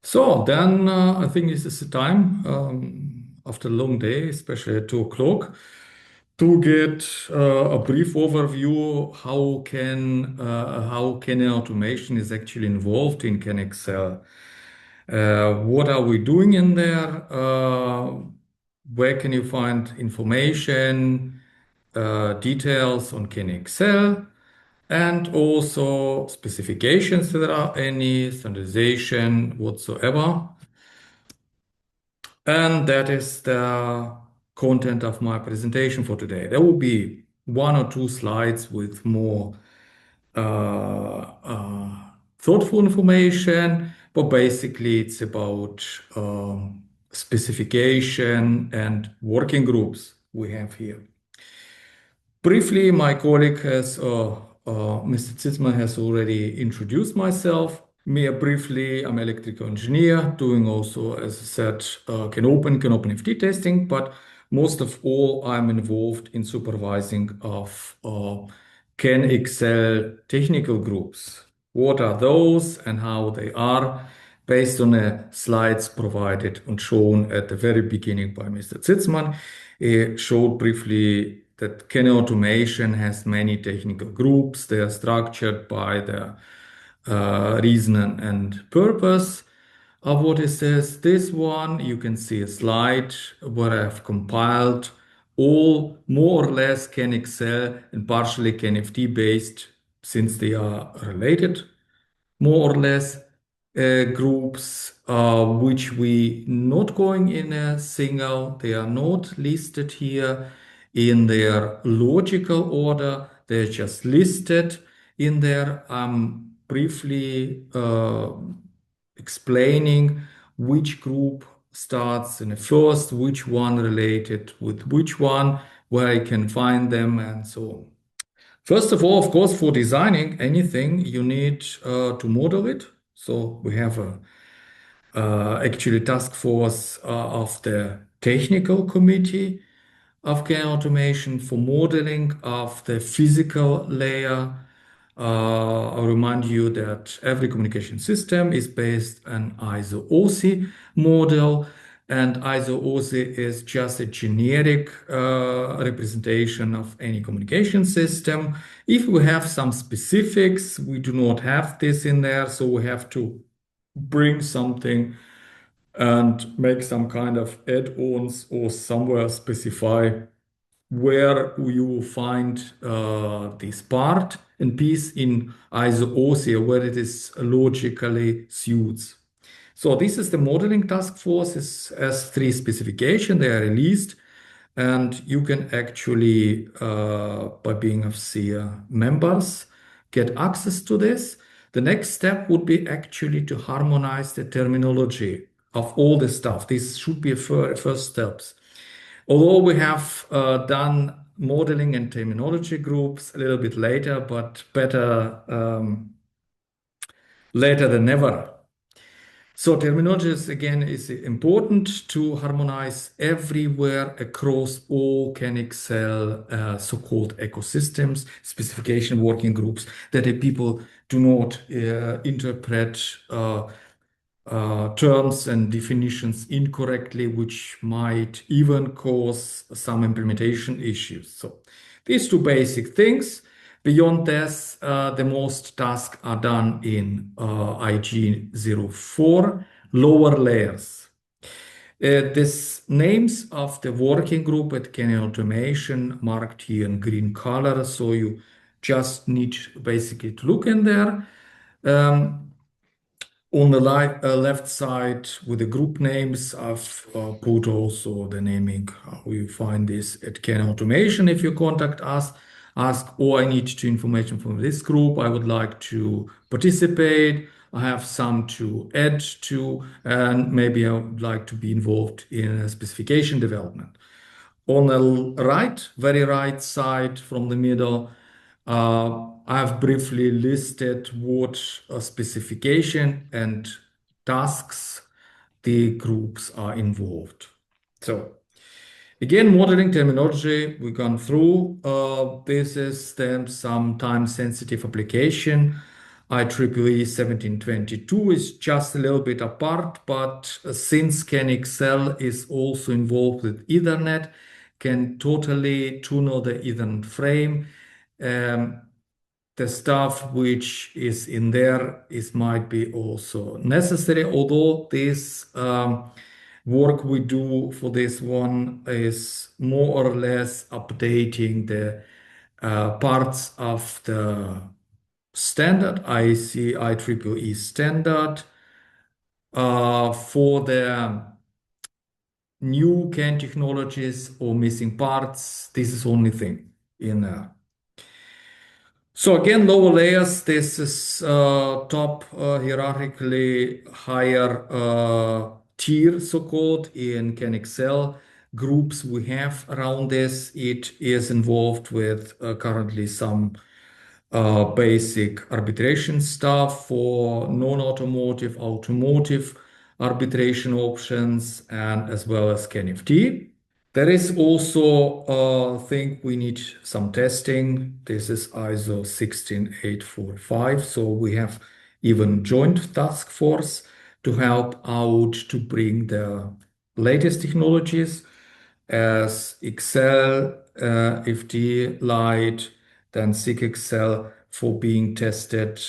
So then I think this is the time after a long day, especially at 2 o'clock, to get a brief overview how can automation is actually involved in Can Excel. What are we doing in there? Where can you find information, details on Can Excel? And also specifications, if there are any, standardization whatsoever. And that is the content of my presentation for today. There will be 1 or 2 slides with more thoughtful information, but basically it's about specification and working groups we have here. Briefly, my colleague Mr. Zitzman has already introduced myself. Me briefly, I'm electrical engineer, doing also, as I said, can OpenFT testing, but most of all, I'm involved in supervising of Can Excel technical groups. What are those and how they are, based on the slides provided and shown at the very beginning by Mr. Zitzman. He showed briefly that Can automation has many technical groups. They are structured by the reason and purpose of what it says. This one, you can see a slide where I've compiled all more or less Can Excel and partially Can FT based, since they are related, more or less groups, which we not going in a single. They are not listed here in their logical order. They're just listed in there. I'm briefly explaining which group starts in the first, which one related with which one, where I can find them, and so on. First of all, of course, for designing anything, you need to model it. So we have a actually task force of the technical committee of Can automation for modeling of the physical layer. I'll remind you that every communication system is based on ISO-OSI model, and ISO-OSI is just a generic representation of any communication system. If we have some specifics, we do not have this in there, so we have to bring something and make some kind of add-ons or somewhere specify where you will find this part and piece in ISO-OSI, where it is logically suits. So this is the modeling task force. Is S3 specification. They are released, and you can actually, by being of CiA members, get access to this. The next step would be actually to harmonize the terminology of all the stuff. This should be a first steps. Although we have done modeling and terminology groups a little bit later, but better later than never. So terminology again is important to harmonize everywhere across all Can Excel so-called ecosystems, specification working groups, that the people do not interpret terms and definitions incorrectly, which might even cause some implementation issues. So these 2 basic things. Beyond this, the most tasks are done in IG04 lower layers. These names of the working group at Can automation marked here in green color, so you just need basically to look in there. On the left side with the group names, I've put also the naming. We find this at Can automation. If you contact us, ask, oh, I need information from this group. I would like to participate. I have some to add to, and maybe I would like to be involved in a specification development. On the right, very right side from the middle, I've briefly listed what specification and tasks the groups are involved. So again, modeling terminology we've gone through. This is then some time-sensitive application IEEE 1722 is just a little bit apart, but since CAN Excel is also involved with Ethernet, can totally tunnel the Ethernet frame. Um, the stuff which is in there is might be also necessary, although this work we do for this one is more or less updating the parts of the standard IC IEEE standard for the new CAN technologies or missing parts. This is only thing in there. So again, lower layers, this is top hierarchically higher tier, so-called, in CAN Excel groups we have around this. It is involved with currently some basic arbitration stuff for non-automotive, automotive arbitration options, and as well as CAN-FT. There is also a thing we need some testing. This is ISO 16845. So we have even joint task force to help out to bring the latest technologies as Excel, FT Lite, then SIG Excel for being tested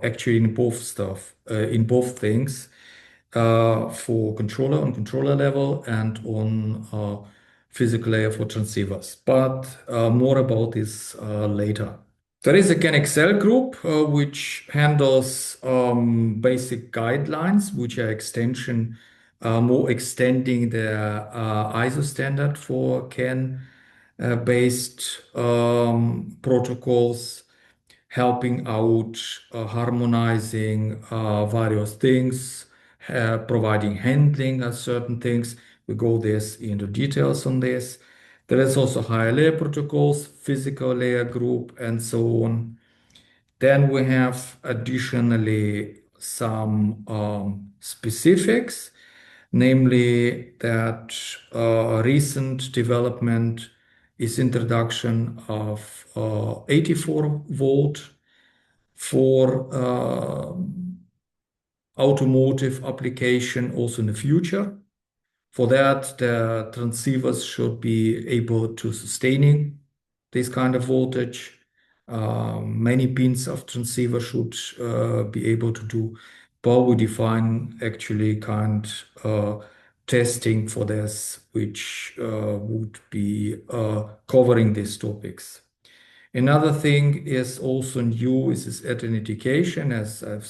actually in both stuff, in both things for controller on controller level and on physical layer for transceivers. But more about this later. There is a CAN Excel group which handles basic guidelines, which are extension, more extending the ISO standard for CAN based protocols, helping out, harmonizing various things, providing handling of certain things. We go this into details on this. There is also higher layer protocols, physical layer group, and so on. Then we have additionally some specifics, namely that recent development is introduction of 84 volt for automotive application also in the future. For that, the transceivers should be able to sustaining this kind of voltage. Many pins of transceiver should be able to do, but we define actually kind testing for this, which would be covering these topics. Another thing is also new is this authentication, as I've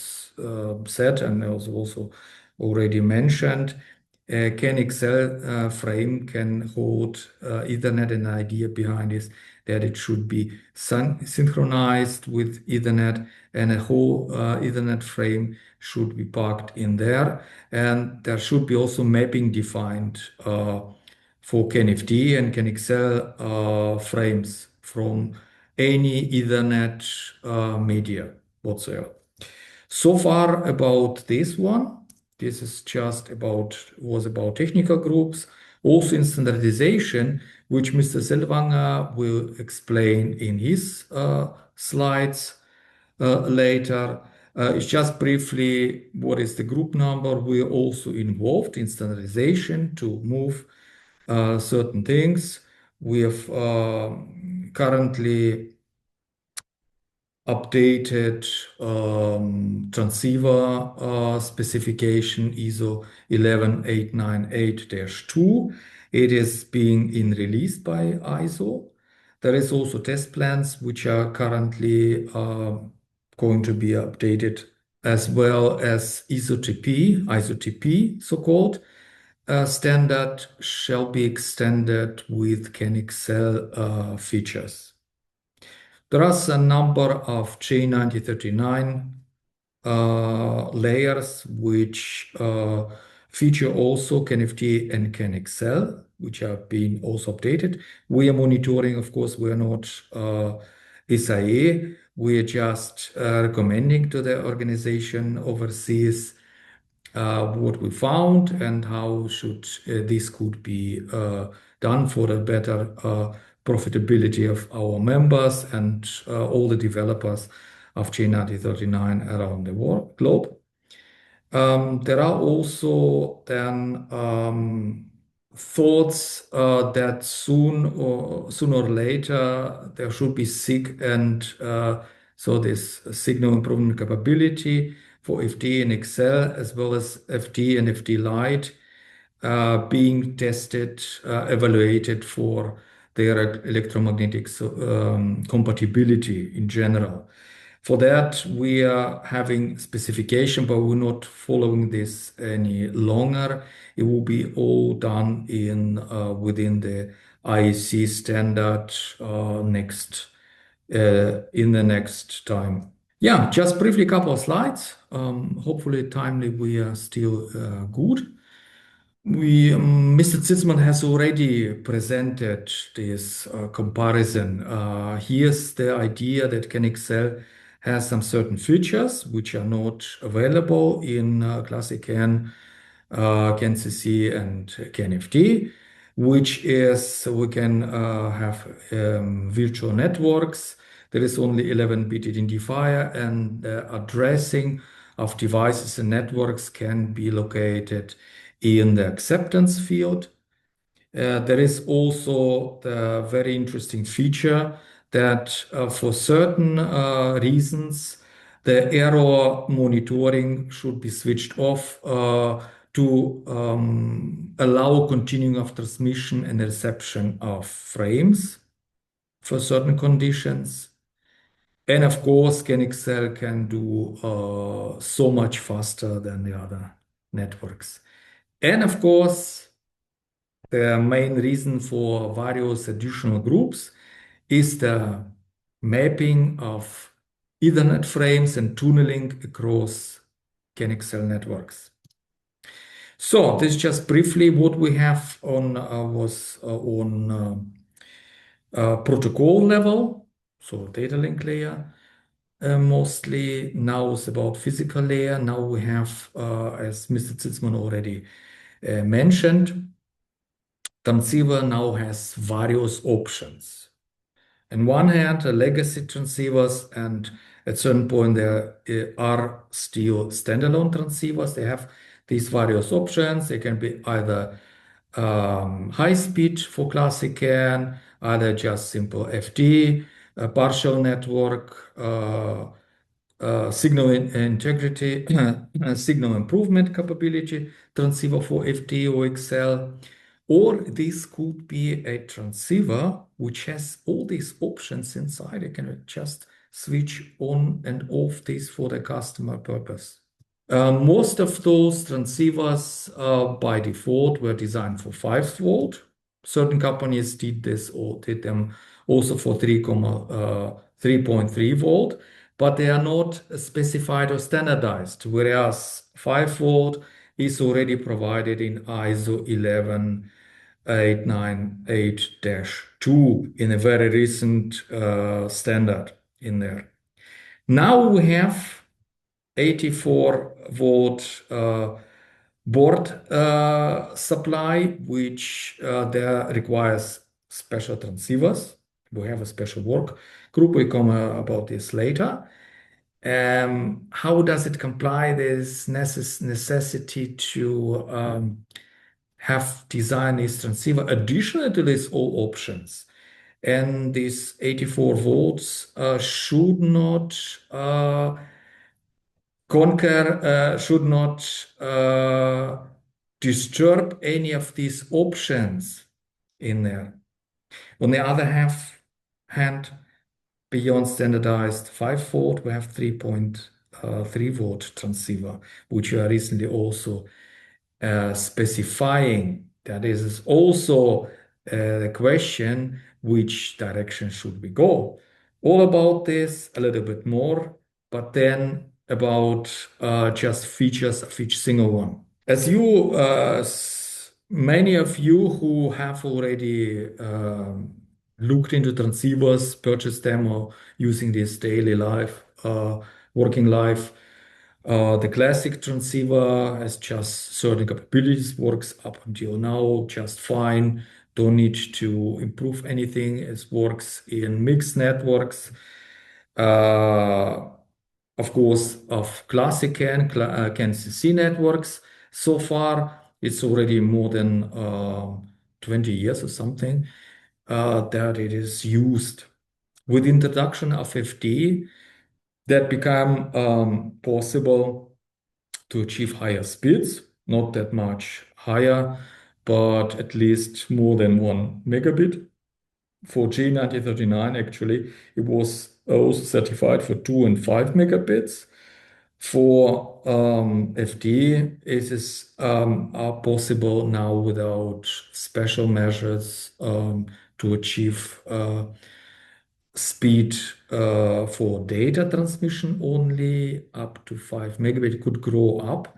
said and also already mentioned. CAN Excel frame can hold Ethernet. An idea behind is that it should be synchronized with Ethernet, and a whole Ethernet frame should be parked in there. And there should be also mapping defined for CAN-FT and CAN Excel frames from any Ethernet media whatsoever. So far about this one. This is just was about technical groups. Also in standardization, which Mr. Selvanger will explain in his slides later. It's just briefly what is the group number. We're also involved in standardization to move certain things. We have currently updated transceiver specification ISO 11898-2. It is being released by ISO. There is also test plans which are currently going to be updated, as well as ISO-TP, so-called standard shall be extended with CAN Excel features. There are a number of J9039 layers which feature also CAN-FT and CAN Excel, which are being also updated. We are monitoring, of course, we are not CiA. We are just recommending to the organization overseas what we found and how should this could be done for a better profitability of our members and all the developers of J9039 around the world, globe. There are also then thoughts that sooner or later there should be SIG and so this signal improvement capability for FD and Excel as well as FD and FD Lite being tested, evaluated for their electromagnetic compatibility in general. For that, we are having specification, but we're not following this any longer. It will be all done in within the IEC standard in the next time. Yeah, just briefly a couple of slides. Hopefully timely, we are still good. Mr. Zitzman has already presented this comparison. Here's the idea that CAN has some certain features which are not available in Classic CAN, CAN-CC, and CAN-FD, which is we can have virtual networks. There is only 11-bit identifier, and the addressing of devices and networks can be located in the acceptance field. There is also the very interesting feature that for certain reasons, the error monitoring should be switched off to allow continuing of transmission and reception of frames for certain conditions. And of course, CanExcel can do so much faster than the other networks. And of course, the main reason for various additional groups is the mapping of Ethernet frames and tunneling across CanExcel networks. So this is just briefly what we have on was on protocol level, so data link layer. Mostly now it's about physical layer. Now we have, as Mr. Zitzman already mentioned, transceiver now has various options. On one hand, legacy transceivers, and at certain point there are still standalone transceivers. They have these various options. They can be either high speed for classic CAN, either just simple FD, partial network, signal integrity, signal improvement capability transceiver for FD or XL. Or this could be a transceiver which has all these options inside. I can just switch on and off this for the customer purpose. Most of those transceivers by default were designed for 5 volt. Certain companies did this or did them also for 3.3 volt, but they are not specified or standardized, whereas 5 volt is already provided in ISO 11898-2 in a very recent standard in there. Now we have 84 volt board supply, which there requires special transceivers. We have a special work group. We come about this later. How does it comply this necessity to have design this transceiver additional to these all options? And these 84 volts should not should not disturb any of these options in there. On the other hand, beyond standardized 5 volt, we have 3.3 volt transceiver, which we are recently also specifying. That is also the question, which direction should we go? All about this, a little bit more, but then about just features of each single one. As you, many of you who have already looked into transceivers, purchased them, or using this daily life, working life, the classic transceiver has just certain capabilities, works up until now just fine. Don't need to improve anything. It works in mixed networks. of course, of classic CAN CC networks. So far, it's already more than 20 years or something that it is used. With introduction of FD, that became possible to achieve higher speeds, not that much higher, but at least more than 1 megabit. For G9039, actually, it was also certified for 2 and 5 megabits. For FD, it is are possible now without special measures to achieve speed for data transmission only up to 5 megabit. It could grow up,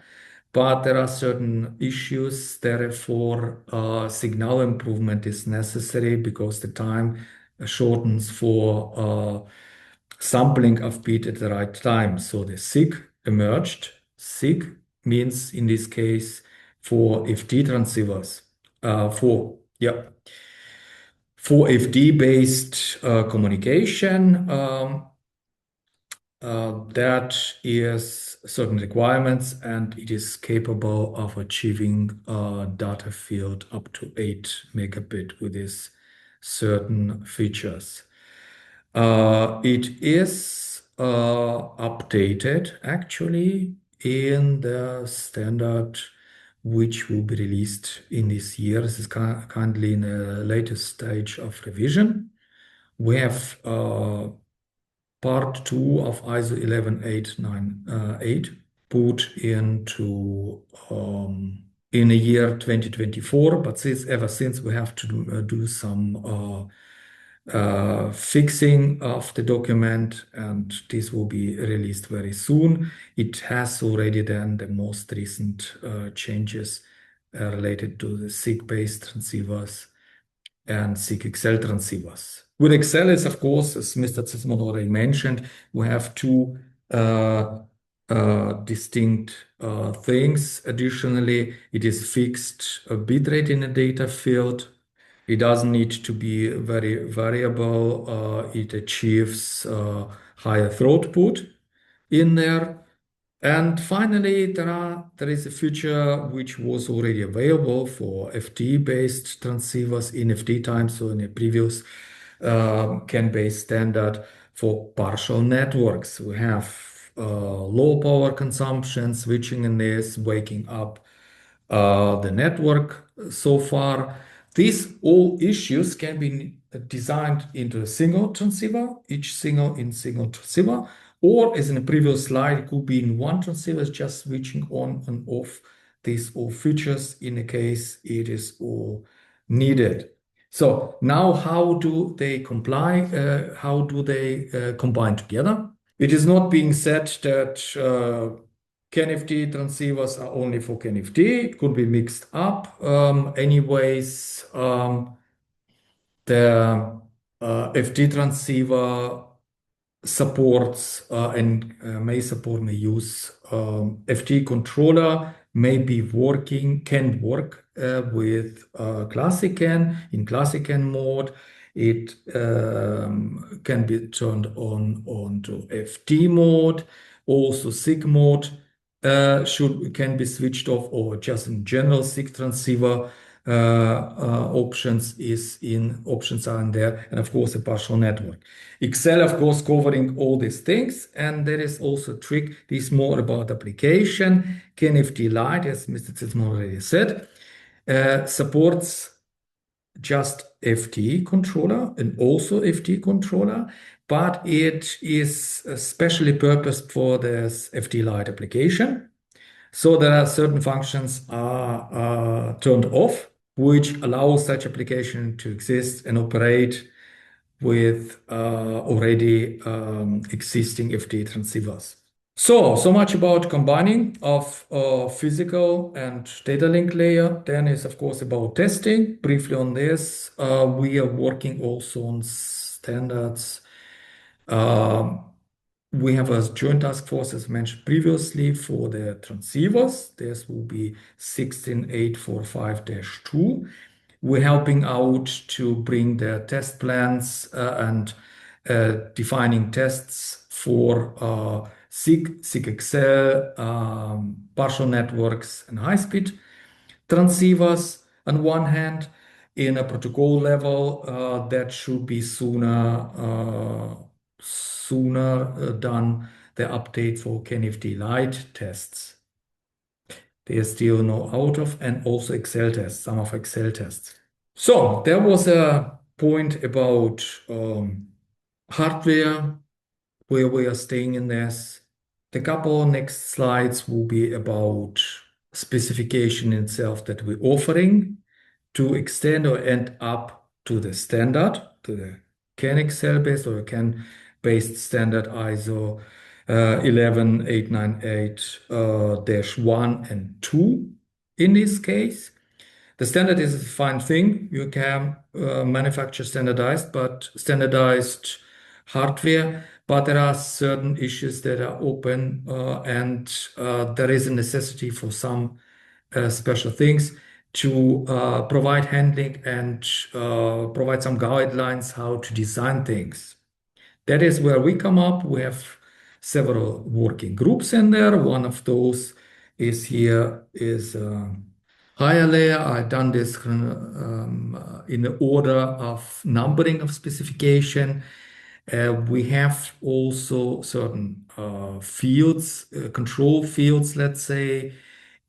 but there are certain issues. Therefore, signal improvement is necessary because the time shortens for sampling of bit at the right time. So the SIG emerged. SIG means in this case for FD transceivers. For FD-based communication, that is certain requirements, and it is capable of achieving a data field up to 8 megabit with these certain features. It is updated actually in the standard which will be released in this year. This is currently in the latest stage of revision. We have part 2 of ISO 11898 put into in the year 2024, but ever since we have to do some fixing of the document, and this will be released very soon. It has already then the most recent changes related to the SIG-based transceivers and SIG XL transceivers. With XL is, of course, as Mr. Zisman already mentioned, we have two distinct things. Additionally, it is fixed bitrate in a data field. It doesn't need to be very variable. It achieves higher throughput in there. And finally, there is a feature which was already available for FD-based transceivers in FD time, so in a previous CAN-based standard for partial networks. We have low power consumption, switching in this, waking up the network so far. These all issues can be designed into a single transceiver, each single transceiver, or as in the previous slide, it could be in one transceiver, just switching on and off these all features in a case it is all needed. So now how do they comply? How do they combine together? It is not being said that CAN-FD transceivers are only for CAN-FD. It could be mixed up. Anyways, the FD transceiver supports and may use FD controller can work with classic CAN. In classic CAN mode, it can be turned on to FD mode. Also SIG mode can be switched off, or just in general SIG transceiver options are in there, and of course a partial network. XL, of course, covering all these things, and there is also a trick. This is more about application. CAN-FD Lite, as Mr. Zitzman already said, supports just FD controller and also FD controller, but it is specially purposed for this FD Lite application. So there are certain functions are turned off, which allows such application to exist and operate with already existing FD transceivers. So much about combining of physical and data link layer. Then is of course about testing. Briefly on this, we are working also on standards. We have a joint task force, as mentioned previously, for the transceivers. This will be 16845-2. We're helping out to bring the test plans and defining tests for SIG, SIG-XL, partial networks, and high-speed transceivers on one hand. In a protocol level, that should be sooner done the update for KNFD Lite tests. There's still no out of, and also Excel tests, some of Excel tests. So there was a point about hardware, where we are staying in this. The couple next slides will be about specification itself that we're offering to extend or end up to the standard, to the CAN Excel based or CAN based standard ISO 11898-1 and 2 in this case. The standard is a fine thing. You can manufacture standardized hardware, but there are certain issues that are open, and there is a necessity for some special things to provide handling and provide some guidelines how to design things. That is where we come up. We have several working groups in there. One of those is here is higher layer. I've done this in the order of numbering of specification. We have also certain fields, control fields, let's say,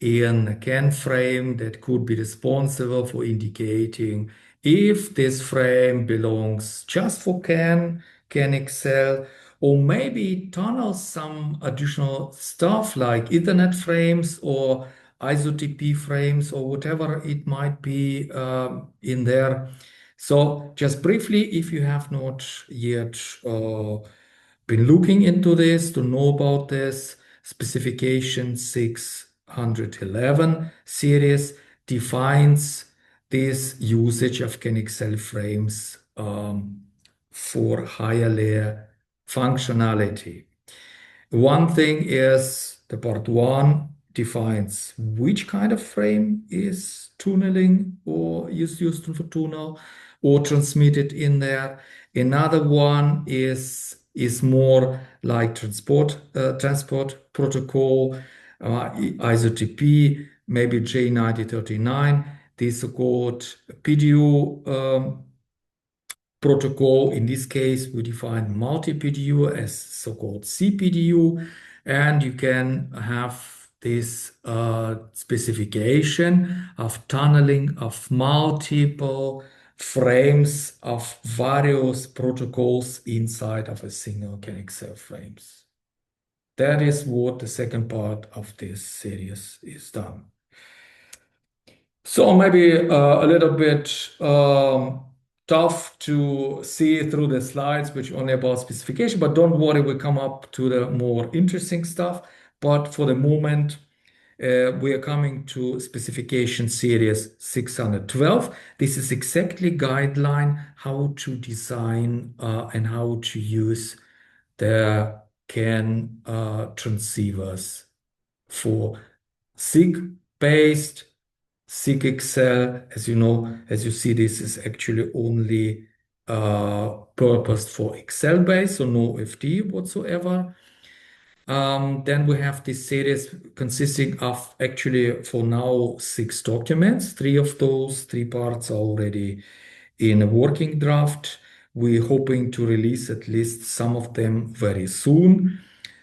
in a CAN frame that could be responsible for indicating if this frame belongs just for CAN Excel, or maybe tunnel some additional stuff like Ethernet frames or ISOTP frames or whatever it might be in there. So just briefly, if you have not yet been looking into this, to know about this, specification 611 series defines this usage of CAN Excel frames for higher layer functionality. One thing is the part one defines which kind of frame is tunneling or is used for tunnel or transmitted in there. Another one is more like transport protocol, ISOTP, maybe J9039, the so-called PDU protocol. In this case, we define multi-PDU as so-called CPDU, and you can have this specification of tunneling of multiple frames of various protocols inside of a single CAN Excel frames. That is what the second part of this series is done. So maybe a little bit tough to see through the slides, which only about specification, but don't worry, we come up to the more interesting stuff. But for the moment, we are coming to specification series 612. This is exactly guideline how to design and how to use the CAN transceivers for SIG-based SIG-XL. As you know, as you see, this is actually only purposed for Excel based, so no FD whatsoever. Then we have this series consisting of actually for now 6 documents. 3 of those 3 parts are already in a working draft. We're hoping to release at least some of them very soon.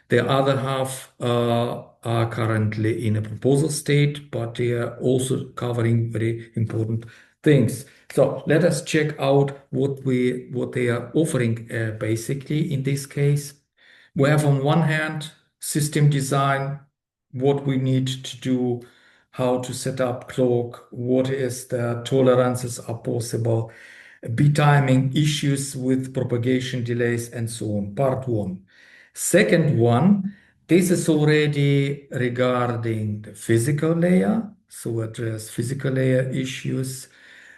The other half are currently in a proposal state, but they are also covering very important things. So let us check out what they are offering basically in this case. We have on one hand system design, what we need to do, how to set up clock, what is the tolerances are possible, bit timing issues with propagation delays, and so on. Part one. Second one, this is already regarding the physical layer, so address physical layer issues,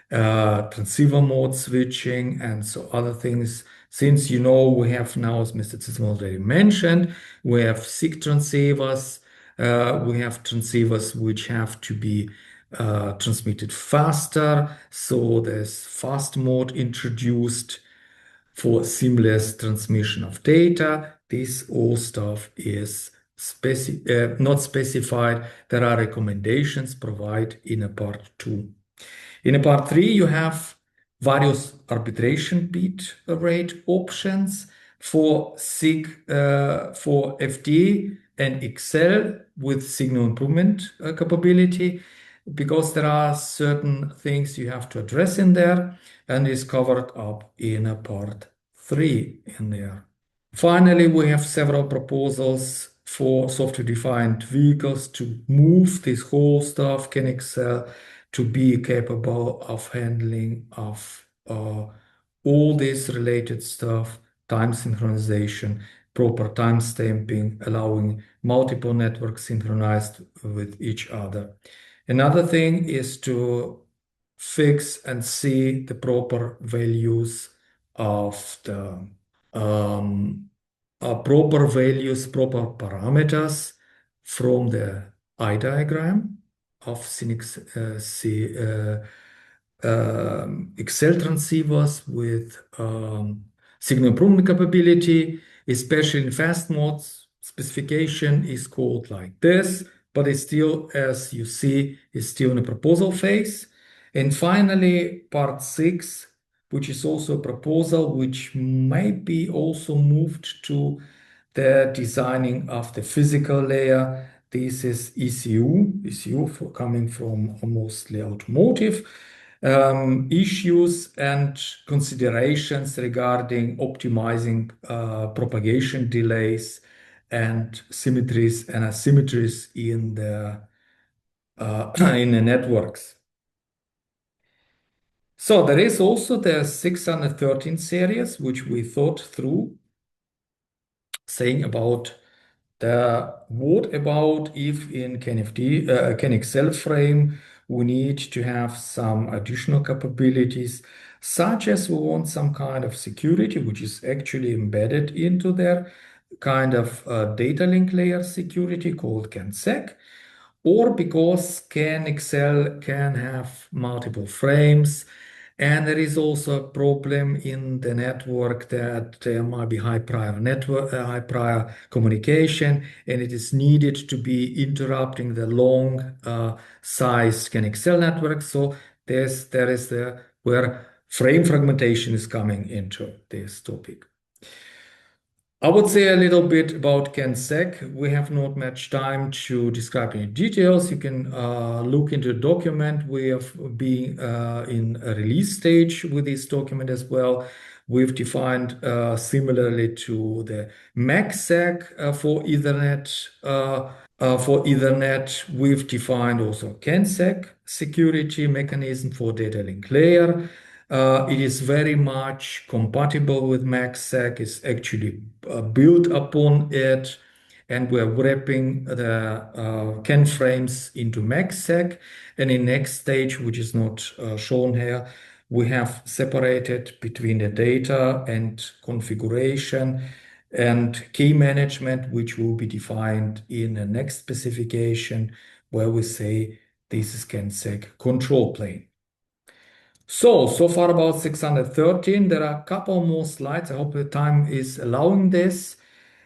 transceiver mode switching, and so other things. Since you know we have now, as Mr. Zisman already mentioned, we have SIG transceivers, we have transceivers which have to be transmitted faster, so there's fast mode introduced for seamless transmission of data. This all stuff is not specified. There are recommendations provided in a part 2. In a part 3, you have various arbitration bit rate options for for FD and Excel with signal improvement capability, because there are certain things you have to address in there, and is covered up in a part 3 in there. Finally, we have several proposals for software-defined vehicles to move this whole stuff, can Excel, to be capable of handling of all this related stuff, time synchronization, proper time stamping, allowing multiple networks synchronized with each other. Another thing is to fix and see the proper values of the proper parameters from the eye diagram of Excel transceivers with signal improvement capability, especially in fast modes. Specification is called like this, but it's still, as you see, is still in a proposal phase. And finally, part 6, which is also a proposal which may be also moved to the designing of the physical layer. This is ECU coming from mostly automotive issues and considerations regarding optimizing propagation delays and symmetries and asymmetries in the in the networks. So there is also the 613 series, which we thought through, saying about what about if in can Excel frame we need to have some additional capabilities, such as we want some kind of security, which is actually embedded into their kind of data link layer security called CANSEC, or because can Excel can have multiple frames. And there is also a problem in the network that there might be high prior communication, and it is needed to be interrupting the long size can Excel network. So there is where frame fragmentation is coming into this topic. I would say a little bit about CANSEC. We have not much time to describe any details. You can look into the document. We have been in a release stage with this document as well. We've defined similarly to the MACsec for Ethernet, we've defined also CANSEC security mechanism for data link layer. It is very much compatible with MACsec. It's actually built upon it, and we're wrapping the CAN frames into MACsec. And in next stage, which is not shown here, we have separated between the data and configuration and key management, which will be defined in the next specification, where we say this is CANSEC control plane. So far about 613. There are a couple more slides. I hope the time is allowing this.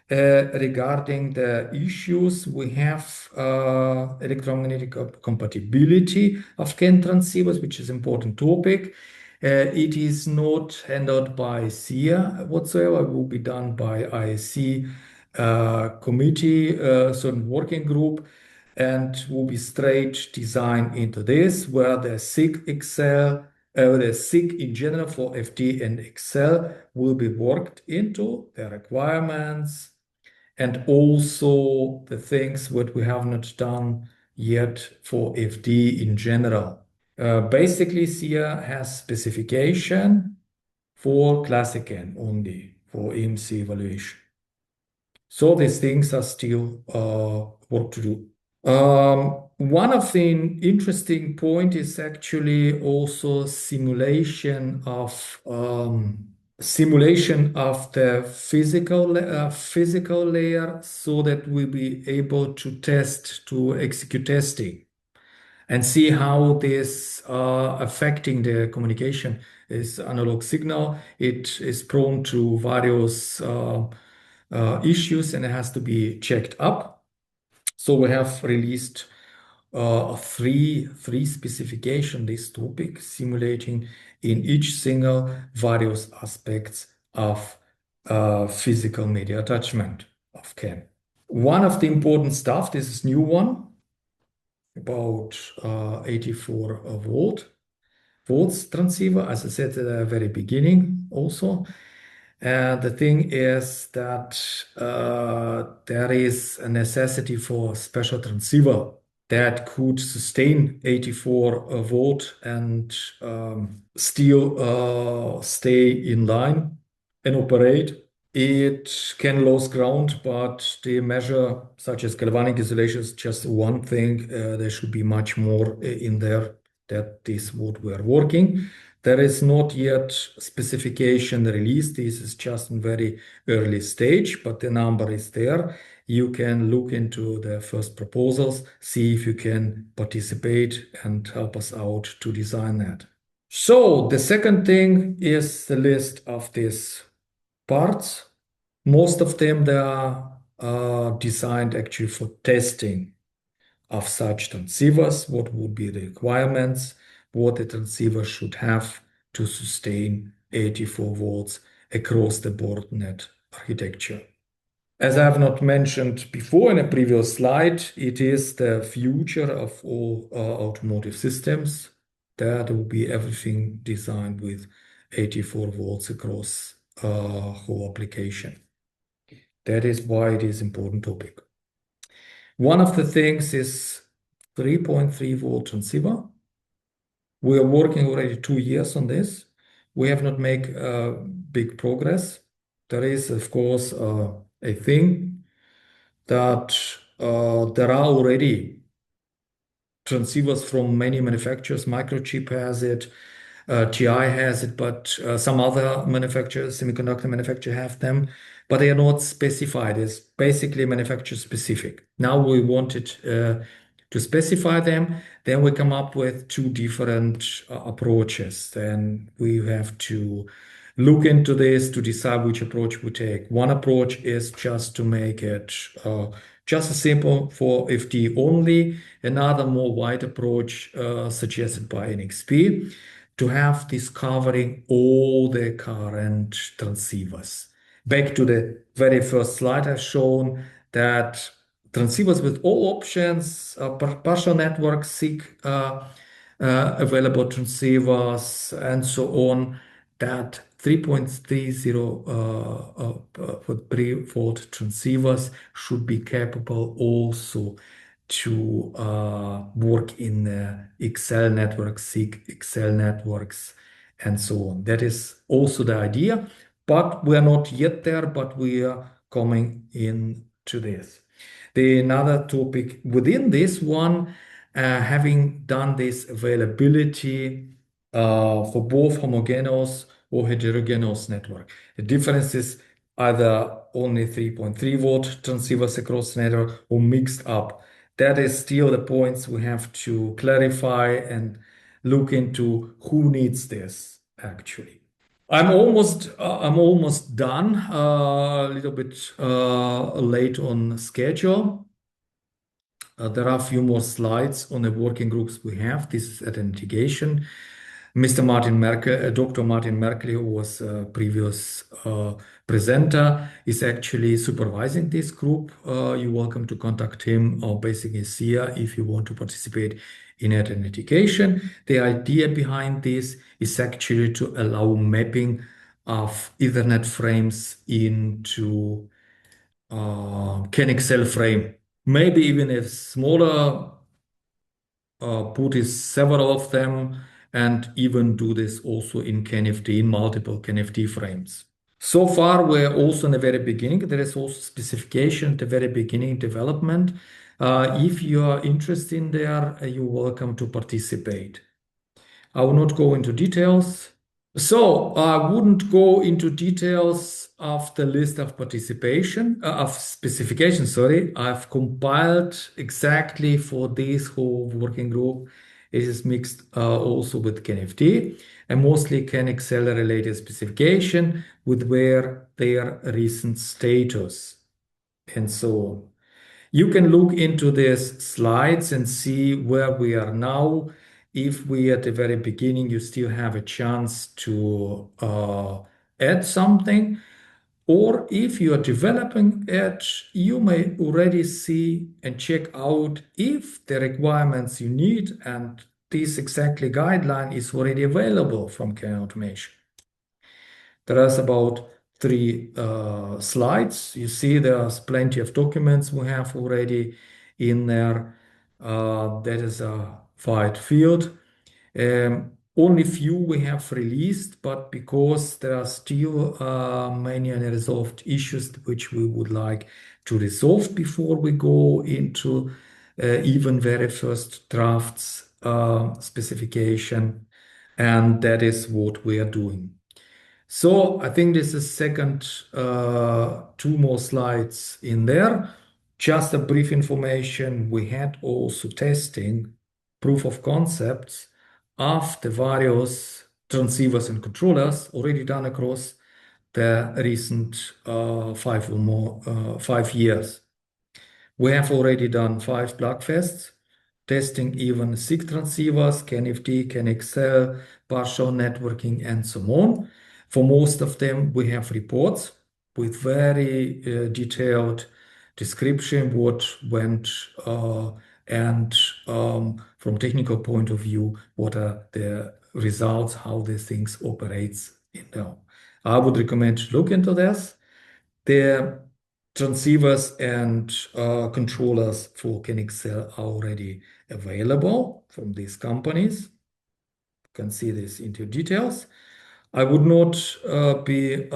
Regarding the issues, we have electromagnetic compatibility of CAN transceivers, which is an important topic. It is not handled by CiA whatsoever. It will be done by ISC committee, certain working group, and will be straight designed into this, where the SIG Excel, the SIG in general for FD and Excel will be worked into the requirements, and also the things that we have not done yet for FD in general. Basically, CiA has specification for classic N only for EMC evaluation. So these things are still work to do. One of the interesting point is actually also simulation of the physical layer, so that we'll be able to execute testing and see how this affecting the communication is analog signal. It is prone to various issues and it has to be checked up. So we have released three specification this topic, simulating in each single various aspects of physical media attachment of CAN. One of the important stuff, this is new one, about 84 volts transceiver, as I said at the very beginning also. The thing is that there is a necessity for special transceiver that could sustain 84 volt and still stay in line and operate. It can lose ground, but the measure such as galvanic isolation is just one thing. There should be much more in there that is what we are working. There is not yet specification released. This is just in very early stage, but the number is there. You can look into the first proposals, see if you can participate and help us out to design that. So the second thing is the list of these parts. Most of them, they are designed actually for testing of such transceivers. What would be the requirements? What the transceiver should have to sustain 84 volts across the board net architecture. As I have not mentioned before in a previous slide, it is the future of all automotive systems. There will be everything designed with 84 volts across whole application. That is why it is important topic. One of the things is 3.3 volt transceiver. We are working already 2 years on this. We have not made big progress. There is, of course, a thing that there are already transceivers from many manufacturers. Microchip has it, CiA has it, but some other manufacturers, semiconductor manufacturers have them, but they are not specified. It's basically manufacturer specific. Now we wanted to specify them. Then we come up with two different approaches. Then we have to look into this to decide which approach we take. One approach is just to make it just a simple for FD only. Another more wide approach suggested by NXP to have this covering all the current transceivers. Back to the very first slide I've shown that transceivers with all options, partial network, SiC available transceivers, and so on, that 3.30 volt transceivers should be capable also to work in XL networks, SiC XL networks, and so on. That is also the idea, but we are not yet there, but we are coming into this. Another topic within this one, having done this availability for both homogeneous or heterogeneous network. The difference is either only 3.3 volt transceivers across the network or mixed up. That is still the points we have to clarify and look into who needs this actually. I'm almost done, a little bit late on schedule. There are a few more slides on the working groups we have. This is identification. Mr. Martin Merkel, Dr. Martin Merkel, who was a previous presenter, is actually supervising this group. You're welcome to contact him or basically CiA if you want to participate in identification. The idea behind this is actually to allow mapping of Ethernet frames into CAN XL frame. Maybe even a smaller put is several of them, and even do this also in CAN-FD, in multiple CAN-FD frames. So far, we're also in the very beginning. There is also specification at the very beginning development. If you are interested in there, you're welcome to participate. I will not go into details. So I wouldn't go into details of the list of specifications, sorry. I've compiled exactly for this whole working group It is mixed also with CanFT and mostly can Excel related specification with where their recent status and so on. You can look into these slides and see where we are now. If we at the very beginning, you still have a chance to add something, or if you are developing it, you may already see and check out if the requirements you need and this exactly guideline is already available from CiA Automation. There is about 3 slides. You see there's plenty of documents we have already in there. That is a wide field. Only few we have released, but because there are still many unresolved issues which we would like to resolve before we go into even very first drafts specification, and that is what we are doing. So I think this is second, 2 more slides in there. Just a brief information. We had also testing proof of concepts of the various transceivers and controllers already done across the recent 5 years. We have already done 5 Plugfests, testing even SIG transceivers, CanFT, CanExcel, partial networking, and so on. For most of them, we have reports with very detailed description, what went, and from technical point of view, what are the results, how these things operates in there. I would recommend to look into this. The transceivers and controllers for CanExcel are already available from these companies. You can see this into details. I would not be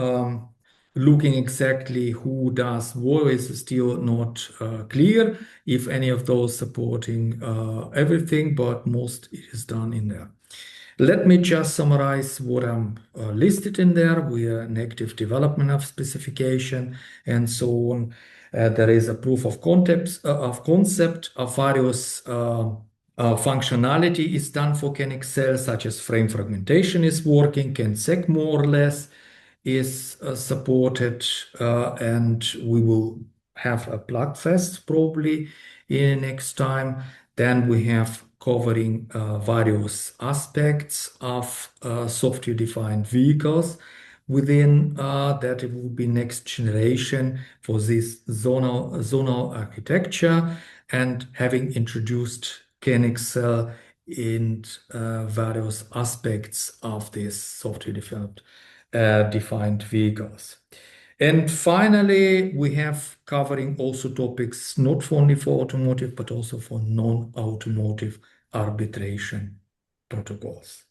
looking exactly who does what. Is still not clear if any of those supporting everything, but most is done in there. Let me just summarize what I'm listed in there. We are in active development of specification and so on. There is a proof of concept of various functionality is done for CanExcel, such as frame fragmentation is working, CanSec more or less is supported, and we will have a Plugfest probably in next time. Then we have covering various aspects of software-defined vehicles. Within that, it will be next generation for this zonal architecture, and having introduced CanExcel in various aspects of this software-defined defined vehicles. And finally, we have covering also topics not only for automotive, but also for non-automotive arbitration protocols.